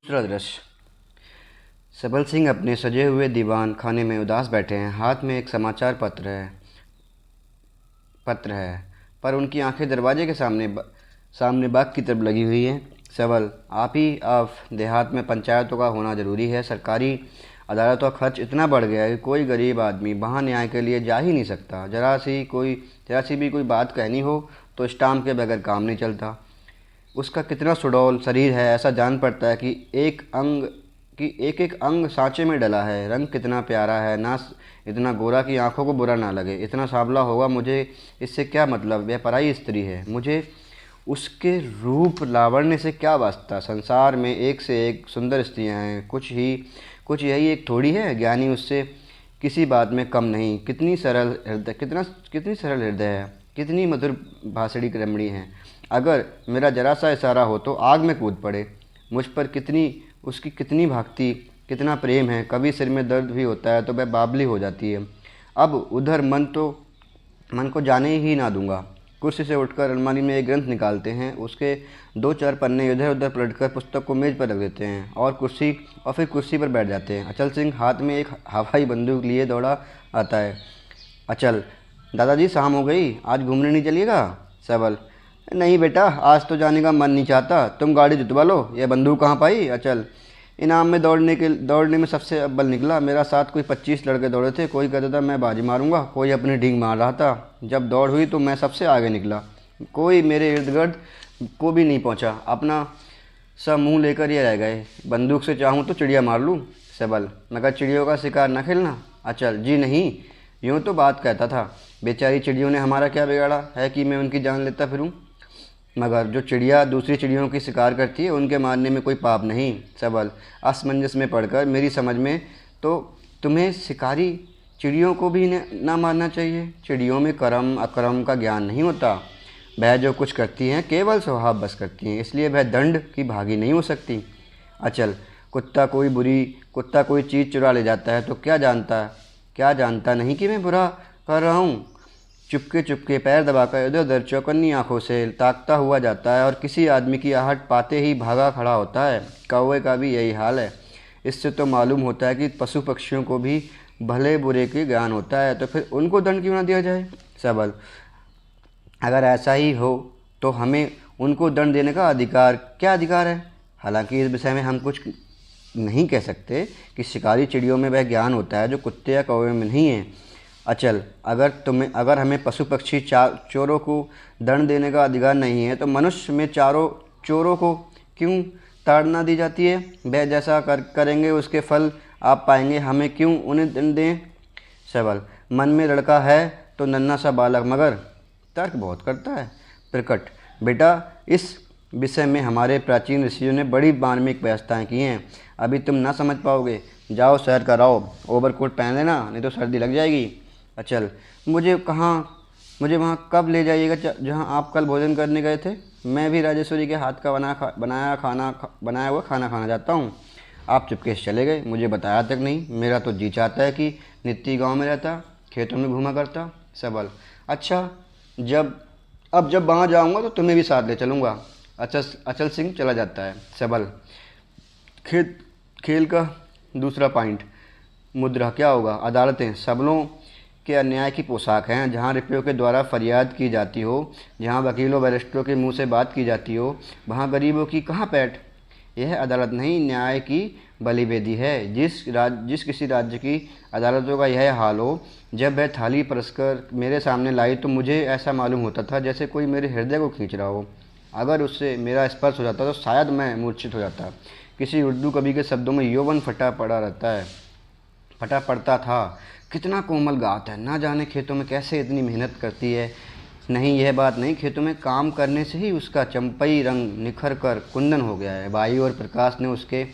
दूसरा दृश्य। सबल सिंह अपने सजे हुए दीवान खाने में उदास बैठे हैं। हाथ में एक समाचार पत्र है पर उनकी आंखें दरवाजे के सामने बाग की तरफ लगी हुई हैं। सबल, आप देहात में पंचायतों का होना ज़रूरी है। सरकारी अदालतों का खर्च इतना बढ़ गया है कि कोई गरीब आदमी वहाँ न्याय के लिए जा ही नहीं सकता। जरा सी भी कोई बात कहनी हो तो स्टाम्प के बगैर काम नहीं चलता। उसका कितना सुडौल शरीर है, ऐसा जान पड़ता है कि एक एक अंग सांचे में डला है। रंग कितना प्यारा है, ना इतना गोरा कि आंखों को बुरा ना लगे। इतना सांवला होगा, मुझे इससे क्या मतलब, वह पराई स्त्री है। मुझे उसके रूप लावण्य से क्या वास्ता। संसार में एक से एक सुंदर स्त्रियां हैं, कुछ यही एक थोड़ी है। ज्ञानी उससे किसी बात में कम नहीं। कितनी सरल हृदय है, कितनी मधुर भाषणी रमणी है। अगर मेरा जरा सा इशारा हो तो आग में कूद पड़े। मुझ पर उसकी कितनी भक्ति, कितना प्रेम है। कभी सिर में दर्द भी होता है तो वह बावली हो जाती है। अब उधर मन को जाने ही ना दूंगा। कुर्सी से उठकर अलमारी में एक ग्रंथ निकालते हैं, उसके 2-4 पन्ने इधर उधर पलटकर पुस्तक को मेज पर रख देते हैं और फिर कुर्सी पर बैठ जाते हैं। अचल सिंह हाथ में एक हवाई बंदूक लिए दौड़ा आता है। अचल, दादाजी शाम हो गई, आज घूमने नहीं चलिएगा? सबल, नहीं बेटा, आज तो जाने का मन नहीं चाहता। तुम गाड़ी जुतवा लो। यह बंदूक कहाँ पाई? अचल, इनाम में दौड़ने में सबसे अव्वल निकला। मेरा साथ कोई 25 लड़के दौड़े थे। कोई कहता था मैं बाजी मारूंगा, कोई अपनी ढींग मार रहा था। जब दौड़ हुई तो मैं सबसे आगे निकला। कोई मेरे इर्द गिर्द को भी नहीं पहुंचा। अपना सब मुंह लेकर ये रह गए। बंदूक से चाहूँ तो चिड़िया मार लूँ। सबल, मगर चिड़ियों का शिकार न खेलना। अचल, जी नहीं, यूँ तो बात कहता था। बेचारी चिड़ियों ने हमारा क्या बिगाड़ा है कि मैं उनकी जान लेता फिरूँ? मगर जो चिड़िया दूसरी चिड़ियों की शिकार करती है, उनके मारने में कोई पाप नहीं। सबल, असमंजस में पड़कर मेरी समझ में तो तुम्हें शिकारी चिड़ियों को भी ना मारना चाहिए। चिड़ियों में कर्म अकर्म का ज्ञान नहीं होता। वह जो कुछ करती हैं केवल स्वभाव बस करती हैं, इसलिए वह दंड की भागी नहीं हो सकती। अचल, कुत्ता कोई चीज़ चुरा ले जाता है तो क्या जानता नहीं कि मैं बुरा कर रहा हूँ। चुपके चुपके पैर दबाकर इधर उधर चौकन्नी आंखों से ताकता हुआ जाता है और किसी आदमी की आहट पाते ही भागा खड़ा होता है। कौवे का भी यही हाल है। इससे तो मालूम होता है कि पशु पक्षियों को भी भले बुरे की ज्ञान होता है, तो फिर उनको दंड क्यों ना दिया जाए? सबल, अगर ऐसा ही हो तो हमें उनको दंड देने का क्या अधिकार है? हालांकि इस विषय में हम कुछ नहीं कह सकते कि शिकारी चिड़ियों में वह ज्ञान होता है जो कुत्ते या कौवे में नहीं है। अचल, अगर हमें पशु पक्षी चोरों को दंड देने का अधिकार नहीं है तो मनुष्य में चोरों को क्यों ताड़ना दी जाती है? वह जैसा करेंगे उसके फल आप पाएंगे, हमें क्यों उन्हें दंड दें? सबल, मन में लड़का है तो नन्हा सा बालक मगर तर्क बहुत करता है। प्रकट, बेटा, इस विषय में हमारे प्राचीन ऋषियों ने बड़ी मार्मिक व्यवस्थाएं की हैं। अभी तुम ना समझ पाओगे। जाओ सैर कराओ, ओवरकोट पहन लेना, नहीं तो सर्दी लग जाएगी। अचल, मुझे वहाँ कब ले जाइएगा जहाँ आप कल भोजन करने गए थे? मैं भी राजेश्वरी के हाथ का बनाया हुआ खाना खाना चाहता हूँ। आप चुपके से चले गए, मुझे बताया तक नहीं। मेरा तो जी चाहता है कि नित्य गांव में रहता, खेतों में घूमा करता। सबल, अच्छा, जब वहाँ जाऊँगा तो तुम्हें भी साथ ले चलूँगा। अचल सिंह चला जाता है। सबल, खेल का दूसरा पॉइंट। मुद्रा क्या होगा? अदालतें सबलों के अन्याय की पोशाक हैं। जहाँ रुपयों के द्वारा फरियाद की जाती हो, जहाँ वकीलों बैरिस्टरों के मुंह से बात की जाती हो, वहाँ गरीबों की कहाँ पैठ? यह अदालत नहीं, न्याय की बलिवेदी है। जिस किसी राज्य की अदालतों का यह हाल हो, जब वह थाली परसकर मेरे सामने लाई तो मुझे ऐसा मालूम होता था जैसे कोई मेरे हृदय को खींच रहा हो। अगर उससे मेरा स्पर्श हो जाता तो शायद मैं मूर्छित हो जाता। किसी उर्दू कवि के शब्दों में यौवन फटा पड़ता था। कितना कोमल गात है, ना जाने खेतों में कैसे इतनी मेहनत करती है। नहीं, यह बात नहीं, खेतों में काम करने से ही उसका चंपई रंग निखर कर कुंदन हो गया है। वायु और प्रकाश ने उसके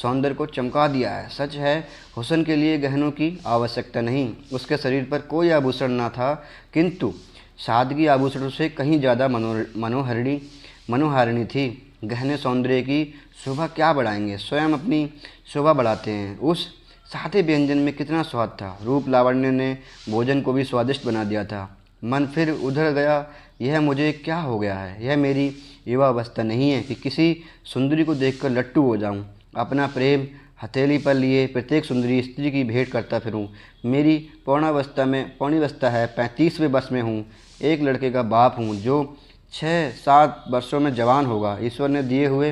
सौंदर्य को चमका दिया है। सच है, हुस्न के लिए गहनों की आवश्यकता नहीं। उसके शरीर पर कोई आभूषण ना था, किंतु सादगी आभूषणों से कहीं ज़्यादा मनोहारिणी थी। गहने सौंदर्य की शोभा क्या बढ़ाएंगे, स्वयं अपनी शोभा बढ़ाते हैं। उस सादे व्यंजन में कितना स्वाद था। रूप लावण्य ने भोजन को भी स्वादिष्ट बना दिया था। मन फिर उधर गया। यह मुझे क्या हो गया है? यह मेरी युवा अवस्था नहीं है कि किसी सुंदरी को देखकर लट्टू हो जाऊं। अपना प्रेम हथेली पर लिए प्रत्येक सुंदरी स्त्री की भेंट करता फिरूं। मेरी पौर्णावस्था है, 35वें वर्ष में हूँ। एक लड़के का बाप हूँ जो 6-7 वर्षों में जवान होगा। ईश्वर ने दिए हुए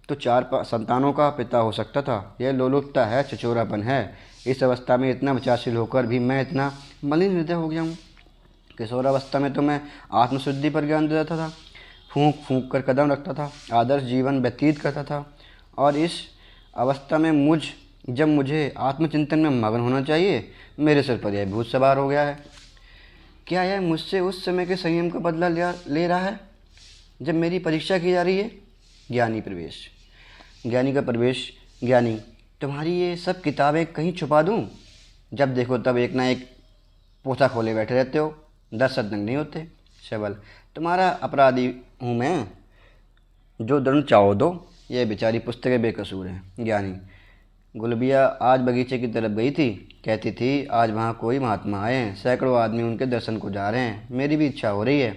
तो 4 संतानों का पिता हो सकता था। यह लोलुपता है, छिछोरापन है। इस अवस्था में इतना विचारशील होकर भी मैं इतना मलिन हृदय हो गया हूँ। किशोरावस्था में तो मैं आत्मशुद्धि पर ज्ञान देता था, फूंक फूंक कर कदम रखता था, आदर्श जीवन व्यतीत करता था। और इस अवस्था में जब मुझे आत्मचिंतन में मगन होना चाहिए, मेरे सिर पर यह भूत सवार हो गया है। क्या यह मुझसे उस समय के संयम का बदला ले रहा है जब मेरी परीक्षा की जा रही है? ज्ञानी प्रवेश। ज्ञानी का प्रवेश। ज्ञानी, तुम्हारी ये सब किताबें कहीं छुपा दूँ? जब देखो तब एक ना एक पोथा खोले बैठे रहते हो, 10 सत्संग नहीं होते। शबल, तुम्हारा अपराधी हूँ मैं, जो दंड चाहो दो। ये बेचारी पुस्तकें बेकसूर हैं। ज्ञानी, गुलबिया आज बगीचे की तरफ गई थी, कहती थी आज वहाँ कोई महात्मा आए हैं, सैकड़ों आदमी उनके दर्शन को जा रहे हैं। मेरी भी इच्छा हो रही है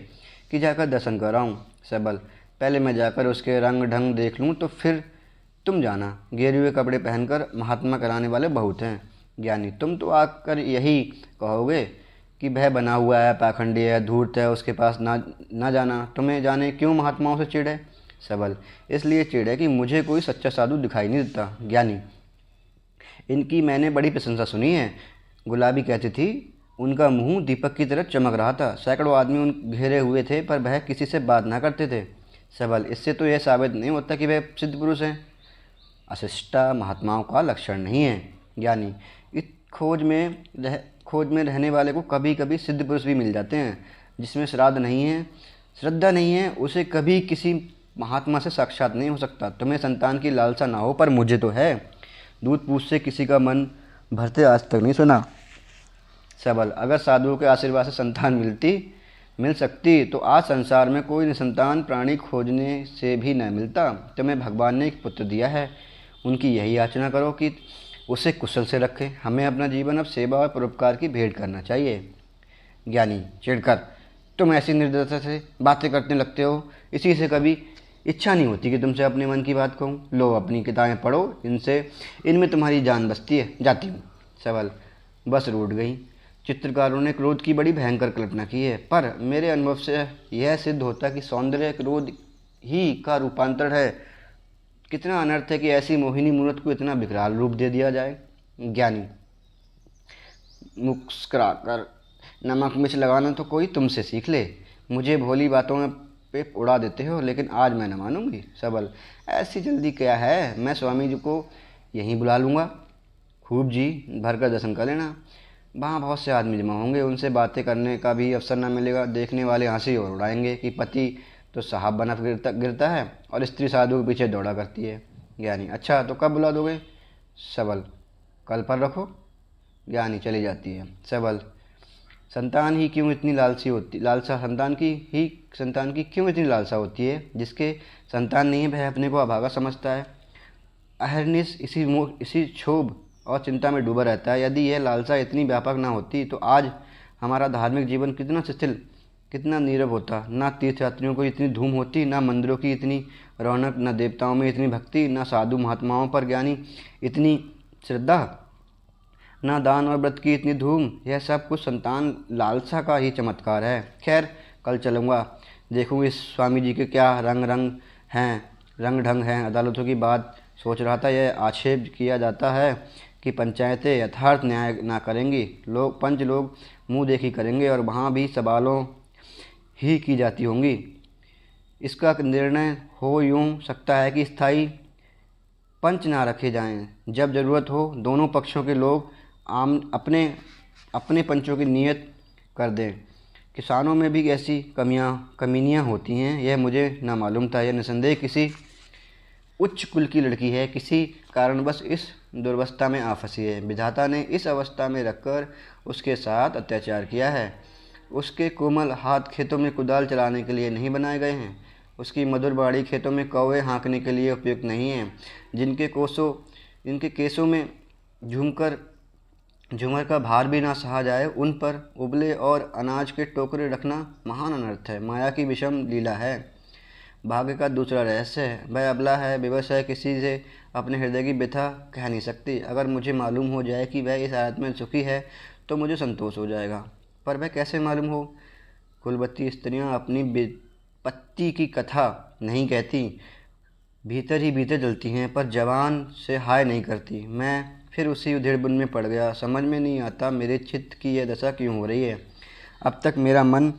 कि जाकर दर्शन कर आऊँ। सबल, पहले मैं जाकर उसके रंग ढंग देख लूँ तो फिर तुम जाना। गेरुए हुए कपड़े पहनकर महात्मा कराने वाले बहुत हैं। ज्ञानी, तुम तो आकर यही कहोगे कि वह बना हुआ है, पाखंडी है, धूर्त है, उसके पास ना जाना। तुम्हें जाने क्यों महात्माओं से चिढ़ है? सबल, इसलिए चिढ़ है कि मुझे कोई सच्चा साधु दिखाई नहीं देता। ज्ञानी, इनकी मैंने बड़ी प्रशंसा सुनी है। गुलाबी कहती थी उनका मुंह दीपक की तरह चमक रहा था। सैकड़ों आदमी उन घेरे हुए थे पर वह किसी से बात ना करते थे। सबल, इससे तो यह साबित नहीं होता कि वह सिद्ध पुरुष हैं। अशिष्टा महात्माओं का लक्षण नहीं है। ज्ञानी, इस खोज में रहने वाले को कभी कभी सिद्ध पुरुष भी मिल जाते हैं। जिसमें श्रद्धा नहीं है उसे कभी किसी महात्मा से साक्षात नहीं हो सकता। तुम्हें संतान की लालसा ना हो, पर मुझे तो है। दूध पूछ से किसी का मन भरते आज तक नहीं सुना। सबल, अगर साधुओं के आशीर्वाद से संतान मिल सकती तो आज संसार में कोई निसंतान प्राणी खोजने से भी न मिलता। तुम्हें भगवान ने एक पुत्र दिया है, उनकी यही याचना करो कि उसे कुशल से रखें। हमें अपना जीवन अब सेवा और परोपकार की भेंट करना चाहिए। ज्ञानी चिढ़कर, तुम ऐसी निर्दयता से बातें करने लगते हो, इसी से कभी इच्छा नहीं होती कि तुमसे अपने मन की बात कहूँ। लो अपनी किताबें पढ़ो, इनमें तुम्हारी जान बसती है। जाती हूँ। सबल, बस रूठ गई। चित्रकारों ने क्रोध की बड़ी भयंकर कल्पना की है, पर मेरे अनुभव से यह सिद्ध होता कि सौंदर्य क्रोध ही का रूपांतर है। कितना अनर्थ है कि ऐसी मोहिनी मूर्त को इतना विकराल रूप दे दिया जाए। ज्ञानी मुस्कुराकर, नमक मिर्च लगाना तो कोई तुमसे सीख ले। मुझे भोली बातों में पे उड़ा देते हो, लेकिन आज मैं न मानूंगी। सबल, ऐसी जल्दी क्या है, मैं स्वामी जी को यहीं बुला लूँगा। खूब जी भर कर दर्शन कर लेना। वहाँ बहुत से आदमी जमा होंगे, उनसे बातें करने का भी अवसर न मिलेगा। देखने वाले हंसी और उड़ाएंगे कि पति तो साहब बना गिरता है और स्त्री साधु के पीछे दौड़ा करती है। ज्ञानी, अच्छा तो कब बुला दोगे? सबल, कल पर रखो। ज्ञानी चली जाती है। सबल, संतान की क्यों इतनी लालसा होती है? जिसके संतान नहीं है वह अपने को अभागा समझता है। अहरनिश इसी क्षोभ और चिंता में डूबा रहता है। यदि यह लालसा इतनी व्यापक ना होती तो आज हमारा धार्मिक जीवन कितना शिथिल, कितना नीरव होता। ना तीर्थयात्रियों को इतनी धूम होती, ना मंदिरों की इतनी रौनक, न देवताओं में इतनी भक्ति, ना साधु महात्माओं पर ज्ञानी इतनी श्रद्धा, ना दान और व्रत की इतनी धूम। यह सब कुछ संतान लालसा का ही चमत्कार है। खैर, कल चलूँगा, देखूँगी स्वामी जी के क्या रंग ढंग हैं। अदालतों की बात सोच रहा था। यह आक्षेप किया जाता है कि पंचायतें यथार्थ न्याय ना करेंगी, पंच लोग मुँह देखी करेंगे और वहाँ भी सवालों ही की जाती होंगी। इसका निर्णय हो यूँ सकता है कि स्थायी पंच ना रखे जाएं। जब ज़रूरत हो दोनों पक्षों के लोग अपने पंचों की नियत कर दें। किसानों में भी ऐसी कमीनियाँ होती हैं, यह मुझे ना मालूम था। यह निसंदेह किसी उच्च कुल की लड़की है, किसी कारणवश इस दुर्वस्था में आ फंसी है। विधाता ने इस अवस्था में रखकर उसके साथ अत्याचार किया है। उसके कोमल हाथ खेतों में कुदाल चलाने के लिए नहीं बनाए गए हैं। उसकी मधुर बाड़ी खेतों में कौवे हाँकने के लिए उपयुक्त नहीं है। जिनके केसों में झूमर का भार भी ना सहा जाए, उन पर उबले और अनाज के टोकरे रखना महान अनर्थ है। माया की विषम लीला है। भाग्य का दूसरा रहस्य है। वह अबला है, विवश है, किसी से अपने हृदय की व्यथा कह नहीं सकती। अगर मुझे मालूम हो जाए कि वह इस हालत में सुखी है तो मुझे संतोष हो जाएगा। पर वह कैसे मालूम हो? कुलवती स्त्रियां अपनी विपत्ति की कथा नहीं कहती, भीतर ही भीतर जलती हैं, पर जवान से हाय नहीं करती। मैं फिर उसी उधेड़बुन में पड़ गया। समझ में नहीं आता मेरे चित्त की यह दशा क्यों हो रही है। अब तक मेरा मन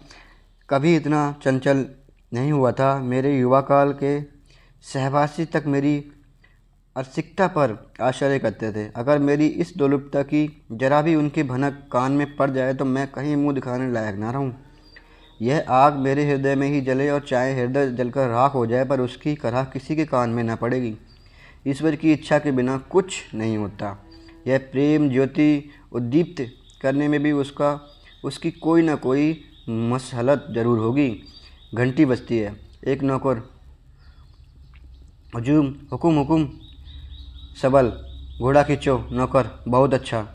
कभी इतना चंचल नहीं हुआ था। मेरे युवा काल के सहवासी तक मेरी अरसिकता पर आश्चर्य करते थे। अगर मेरी इस दुर्लभता की जरा भी उनकी भनक कान में पड़ जाए तो मैं कहीं मुंह दिखाने लायक ना रहूं। यह आग मेरे हृदय में ही जले और चाहे हृदय जलकर राख हो जाए, पर उसकी करह किसी के कान में न पड़ेगी। ईश्वर की इच्छा के बिना कुछ नहीं होता। यह प्रेम ज्योति उद्दीप्त करने में भी उसकी कोई न कोई मसलहत जरूर होगी। घंटी बजती है। एक नौकर, हुजूम, हुकुम हुकुम। सबल, घोड़ा खींचो। नौकर, बहुत अच्छा।